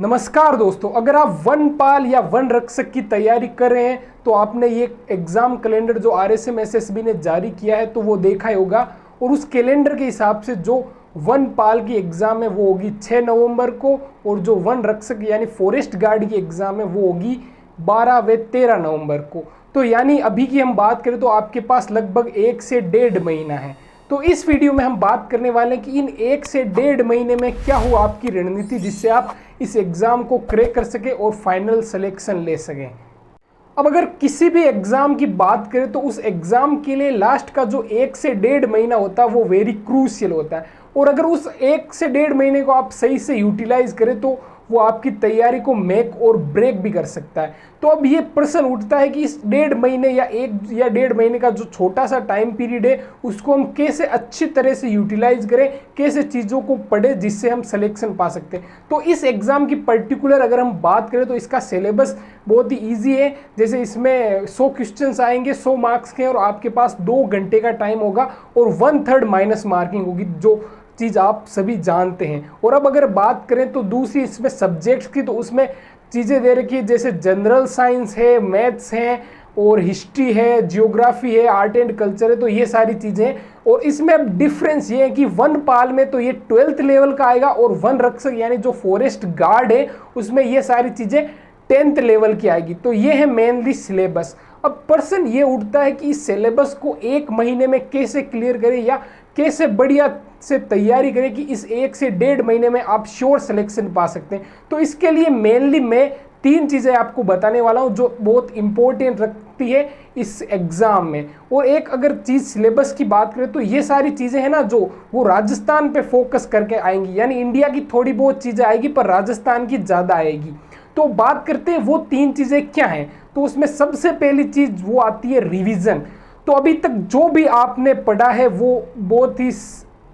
नमस्कार दोस्तों, अगर आप वनपाल या वन रक्षक की तैयारी कर रहे हैं तो आपने ये एग्जाम कैलेंडर जो RSM SSB ने जारी किया है तो वो देखा ही होगा। और उस कैलेंडर के हिसाब से जो वनपाल की एग्ज़ाम है वो होगी 6 नवंबर को, और जो वन रक्षक यानी फॉरेस्ट गार्ड की एग्ज़ाम है वो होगी 12 व 13 नवंबर को। तो यानी अभी की हम बात करें तो आपके पास लगभग 1 से 1.5 महीना है। तो इस वीडियो में हम बात करने वाले हैं कि इन 1 से 1.5 महीने में क्या हुआ आपकी रणनीति, जिससे आप इस एग्ज़ाम को क्रैक कर सके और फाइनल सिलेक्शन ले सकें। अब अगर किसी भी एग्ज़ाम की बात करें तो उस एग्ज़ाम के लिए लास्ट का जो 1 से 1.5 महीना होता है वो वेरी क्रूशियल होता है। और अगर उस 1 से 1.5 महीने को आप सही से यूटिलाइज करें तो वो आपकी तैयारी को मेक और ब्रेक भी कर सकता है। तो अब ये प्रश्न उठता है कि इस 1.5 महीने या 1 महीने का जो छोटा सा टाइम पीरियड है उसको हम कैसे अच्छी तरह से यूटिलाइज करें, कैसे चीज़ों को पढ़ें जिससे हम सिलेक्शन पा सकते हैं। तो इस एग्ज़ाम की पर्टिकुलर अगर हम बात करें तो इसका सिलेबस बहुत ही ईजी है। जैसे इसमें 100 क्वेश्चंस आएंगे, 100 मार्क्स के, और आपके पास 2 घंटे का टाइम होगा और 1/3 माइनस मार्किंग होगी, जो चीज़ आप सभी जानते हैं। और अब अगर बात करें तो दूसरी इसमें सब्जेक्ट्स की, तो उसमें चीज़ें दे रखी है जैसे जनरल साइंस है, मैथ्स है, और हिस्ट्री है, जियोग्राफी है, आर्ट एंड कल्चर है। तो ये सारी चीज़ें, और इसमें अब डिफरेंस ये है कि वनपाल में तो ये 12th लेवल का आएगा, और वन रक्षक यानी जो फॉरेस्ट गार्ड है उसमें ये सारी चीज़ें 10th लेवल की आएगी। तो ये है मेनली सिलेबस। अब प्रश्न ये उठता है कि इस सिलेबस को 1 महीने में कैसे क्लियर करें या कैसे बढ़िया से तैयारी करें कि इस 1 से 1.5 महीने में आप श्योर सिलेक्शन पा सकते हैं। तो इसके लिए मेनली मैं 3 चीज़ें आपको बताने वाला हूं जो बहुत इंपॉर्टेंट रखती है इस एग्ज़ाम में। और एक अगर चीज़ सिलेबस की बात करें तो ये सारी चीज़ें हैं ना जो वो राजस्थान पे फोकस करके आएंगी, यानी इंडिया की थोड़ी बहुत चीज़ें आएगी पर राजस्थान की ज़्यादा आएगी। तो बात करते हैं वो 3 चीज़ें क्या हैं। तो उसमें सबसे पहली चीज़ वो आती है रिवीजन। तो अभी तक जो भी आपने पढ़ा है वो बहुत ही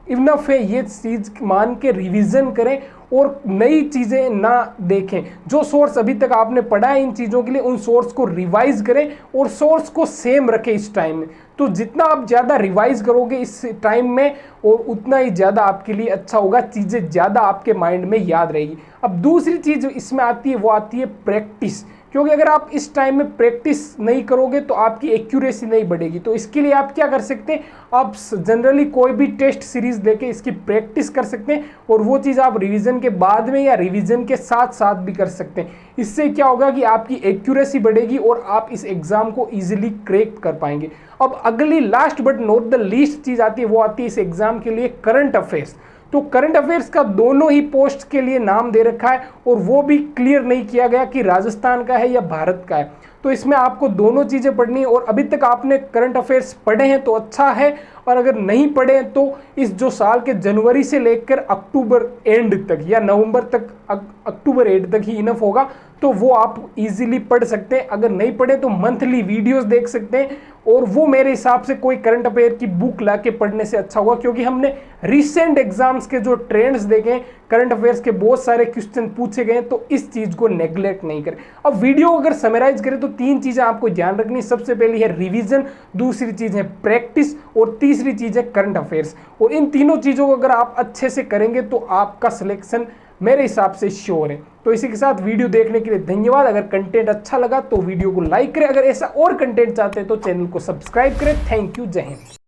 इनफ है, ये चीज़ मान के रिवीजन करें और नई चीज़ें ना देखें। जो सोर्स अभी तक आपने पढ़ा है इन चीज़ों के लिए उन सोर्स को रिवाइज करें और सोर्स को सेम रखें इस टाइम में। तो जितना आप ज़्यादा रिवाइज करोगे इस टाइम में और उतना ही ज़्यादा आपके लिए अच्छा होगा, चीज़ें ज़्यादा आपके माइंड में याद रहेगी। अब दूसरी चीज़ इसमें आती है वो आती है प्रैक्टिस, क्योंकि अगर आप इस टाइम में प्रैक्टिस नहीं करोगे तो आपकी एक्यूरेसी नहीं बढ़ेगी। तो इसके लिए आप क्या कर सकते हैं, आप जनरली कोई भी टेस्ट सीरीज लेके इसकी प्रैक्टिस कर सकते हैं, और वो चीज़ आप रिवीजन के बाद में या रिवीजन के साथ साथ भी कर सकते हैं। इससे क्या होगा कि आपकी एक्यूरेसी बढ़ेगी और आप इस एग्ज़ाम को ईजिली क्रैक कर पाएंगे। अब अगली last but not the least चीज़ आती है वो आती है इस एग्ज़ाम के लिए करंट अफेयर्स। तो करंट अफेयर्स का दोनों ही पोस्ट के लिए नाम दे रखा है और वो भी क्लियर नहीं किया गया कि राजस्थान का है या भारत का है। तो इसमें आपको दोनों चीज़ें पढ़नी है, और अभी तक आपने करंट अफेयर्स पढ़े हैं तो अच्छा है, और अगर नहीं पढ़े हैं तो इस जो साल के जनवरी से लेकर अक्टूबर एंड तक या नवंबर तक, अक्टूबर एंड तक ही इनफ होगा, तो वो आप इजीली पढ़ सकते हैं। अगर नहीं पढ़े तो मंथली वीडियोस देख सकते हैं, और वो मेरे हिसाब से कोई करंट अफेयर की बुक लाके पढ़ने से अच्छा होगा, क्योंकि हमने रिसेंट एग्जाम्स के जो ट्रेंड्स देखे, करंट अफेयर्स के बहुत सारे क्वेश्चन पूछे गए, तो इस चीज़ को नेग्लेक्ट नहीं करें। अब वीडियो अगर समराइज करें तो 3 चीज़ें आपको ध्यान रखनी। सबसे पहली है रिवीजन, दूसरी चीज़ है प्रैक्टिस, और तीसरी चीज़ है करंट अफेयर्स। और इन तीनों चीज़ों को अगर आप अच्छे से करेंगे तो आपका सिलेक्शन मेरे हिसाब से श्योर है। तो इसी के साथ वीडियो देखने के लिए धन्यवाद। अगर कंटेंट अच्छा लगा तो वीडियो को लाइक करें, अगर ऐसा और कंटेंट चाहते हैं तो चैनल को सब्सक्राइब करें। थैंक यू, जय हिंद।